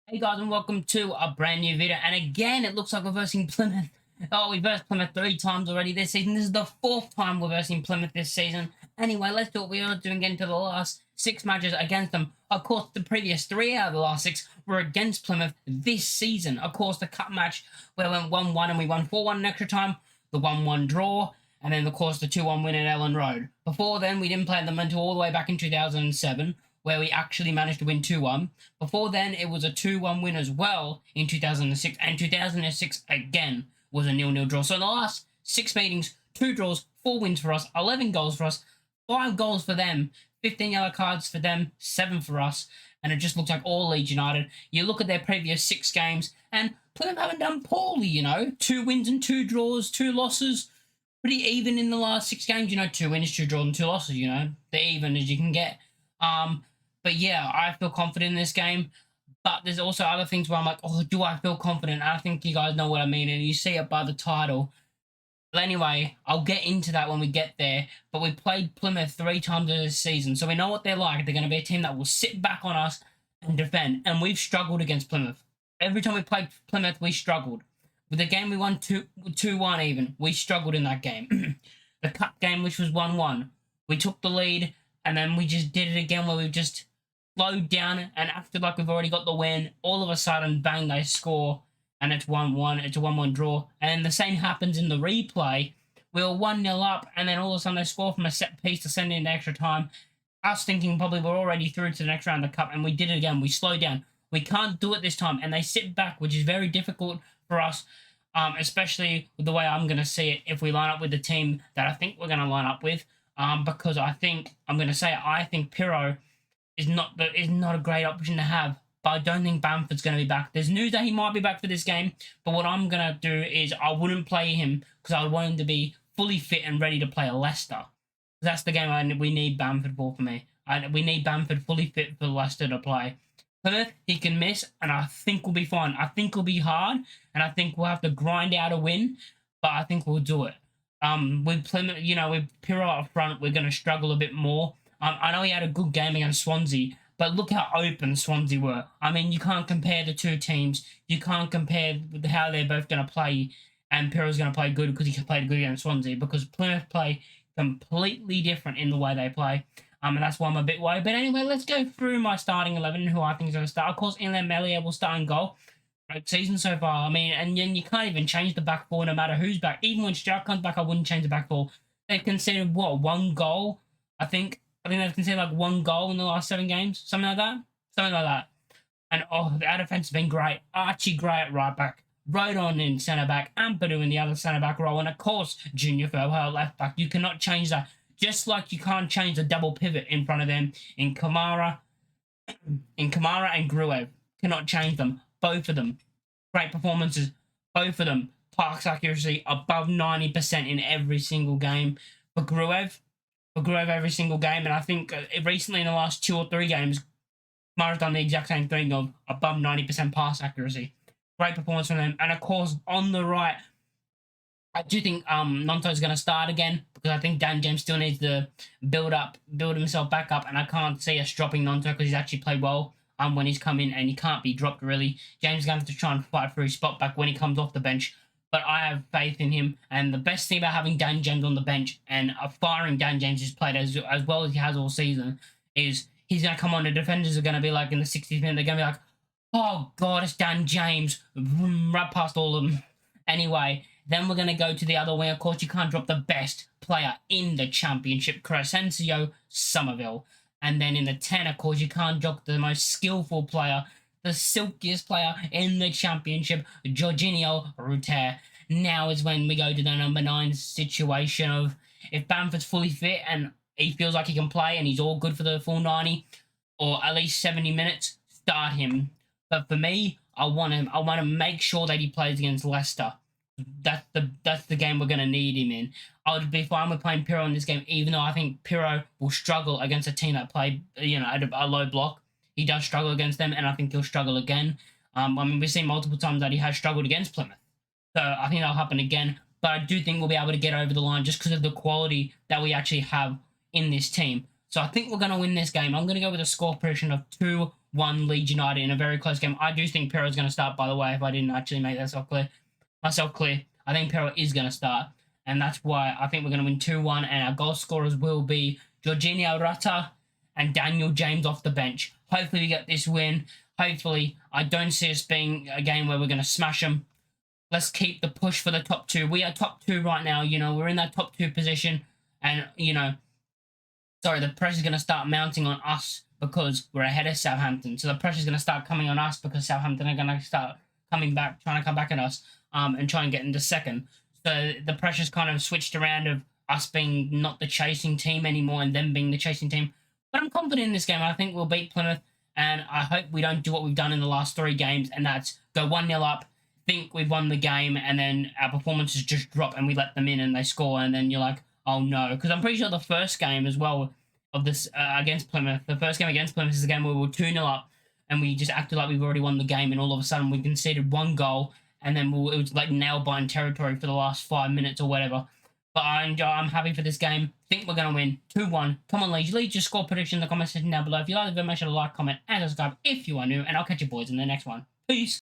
Hey guys, and welcome to a brand new video. And again, it looks like we're versing Plymouth. Oh, we versed Plymouth 3 times already this season. This is the 4th time we're versing Plymouth this season. Anyway, let's do what we are doing, get into the last 6 matches against them. Of course, the previous 3 out of the last 6 were against Plymouth this season. Of course, the cup match where we went 1-1 and we won 4-1 in extra time, the 1-1 draw, and then of course the 2-1 win at Ellen Road. Before then, we didn't play them until all the way back in 2007, where we actually managed to win 2-1. Before then, it was a 2-1 win as well in 2006, and 2006 again was a 0-0 draw. So in the last 6 meetings, 2 draws, 4 wins for us, 11 goals for us, 5 goals for them, 15 yellow cards for them, 7 for us, and it just looks like all Leeds United. You look at their previous 6 games, and Plymouth haven't done poorly, 2 wins and 2 draws, 2 losses, pretty even in the last 6 games, 2 wins, 2 draws, and 2 losses, they're even as you can get. But yeah, I feel confident in this game. But there's also other things where I'm like, oh, do I feel confident? I think you guys know what I mean, and you see it by the title. But anyway, I'll get into that when we get there. But we played Plymouth 3 times this season, so we know what they're like. They're going to be a team that will sit back on us and defend. And we've struggled against Plymouth. Every time we played Plymouth, we struggled. With the game we won 2-1 even, we struggled in that game. The cup game, which was 1-1, we took the lead, and then we just did it again where we just slowed down and acted like we've already got the win. All of a sudden, bang, they score, and it's 1-1. It's a 1-1 draw. And then the same happens in the replay. We were 1-0 up, and then all of a sudden they score from a set piece to send it into extra time. Us thinking probably we're already through to the next round of the cup, and we did it again. We slowed down. We can't do it this time, and they sit back, which is very difficult for us, especially with the way I'm going to see it if we line up with the team that I think we're going to line up with. Because I think Pirro is not a great option to have. But I don't think Bamford's going to be back. There's news that he might be back for this game. But what I'm going to do is I wouldn't play him because I want him to be fully fit and ready to play a Leicester. That's the game we need Bamford for me. We need Bamford fully fit for Leicester to play. Plymouth, he can miss, and I think we'll be fine. I think it'll be hard, and I think we'll have to grind out a win, but I think we'll do it. With Plymouth, with Pirro up front, we're going to struggle a bit more. I know he had a good game against Swansea, but look how open Swansea were. I mean, you can't compare the two teams. You can't compare how they're both going to play, and Pirro's going to play good because he played good against Swansea, because Plymouth play completely different in the way they play. And that's why I'm a bit worried. But anyway, let's go through my starting 11, who I think is going to start. Of course, Illan Meslier will start in goal. Great season so far. I mean, and you can't even change the back four no matter who's back. Even when Stroud comes back, I wouldn't change the back four. They've conceded, what, 1 goal? I think they've conceded like 1 goal in the last 7 games. Something like that. And, our defense has been great. Archie Gray at right back. Rodon in centre back. Ampadu in the other centre back role. And, of course, Junior Furwell left back. You cannot change that. Just like you can't change the double pivot in front of them in Kamara and Gruev. Cannot change them. Both of them. Great performances. Both of them. Pass accuracy above 90% in every single game. For Gruev every single game. And I think recently in the last 2 or 3 games, Kamara's done the exact same thing of above 90% pass accuracy. Great performance from them. And of course, on the right, I do think Gnonto's going to start again, because I think Dan James still needs to build himself back up, and I can't see us dropping Gnonto because he's actually played well when he's come in, and he can't be dropped really. James is going to have to try and fight for his spot back when he comes off the bench, but I have faith in him. And the best thing about having Dan James on the bench and firing Dan James who's played as well as he has all season is he's going to come on. The defenders are going to be like in the 60th minute, they're going to be like, oh God, it's Dan James, right past all of them. Anyway, then we're going to go to the other wing. Of course, you can't drop the best player in the championship, Crescencio Somerville. And then in the 10, of course, you can't drop the most skillful player, the silkiest player in the championship, Jorginho Rutter. Now is when we go to the number 9 situation of if Bamford's fully fit and he feels like he can play and he's all good for the full 90 or at least 70 minutes, start him. But for me, I want to make sure that he plays against Leicester. That's the game we're going to need him in. I would be fine with playing Pirro in this game, even though I think Pirro will struggle against a team that play, at a low block. He does struggle against them, and I think he'll struggle again. I mean, we've seen multiple times that he has struggled against Plymouth. So I think that'll happen again. But I do think we'll be able to get over the line just because of the quality that we actually have in this team. So I think we're going to win this game. I'm going to go with a score prediction of 2-1 won Leeds United in a very close game. I do think Pero is going to start, by the way, if I didn't actually make myself clear. I think Pero is going to start, and that's why I think we're going to win 2-1, and our goal scorers will be Jorginho Rata and Daniel James off the bench. Hopefully we get this win. Hopefully I don't see us being a game where we're going to smash them. Let's keep the push for the top 2. We are top 2 right now. You know, we're in that top 2 position, and, you know, sorry, the pressure's going to start mounting on us because we're ahead of Southampton. So the pressure's going to start coming on us because Southampton are going to start coming back, trying to come back at us, and try and get into second. So the pressure's kind of switched around of us being not the chasing team anymore and them being the chasing team. But I'm confident in this game. I think we'll beat Plymouth, and I hope we don't do what we've done in the last 3 games, and that's go 1-0 up, think we've won the game, and then our performances just drop and we let them in and they score, and then you're like, oh no. Because I'm pretty sure the first game as well of this against Plymouth, the first game against Plymouth is the game where we were 2-0 up and we just acted like we've already won the game, and all of a sudden we conceded 1 goal, and then it was like nail-biting territory for the last 5 minutes or whatever. But I'm happy for this game. Think we're going to win 2-1. Come on, Leeds. Leave your score prediction in the comment section down below. If you like the video, make sure to like, comment, and subscribe if you are new. And I'll catch you boys in the next one. Peace.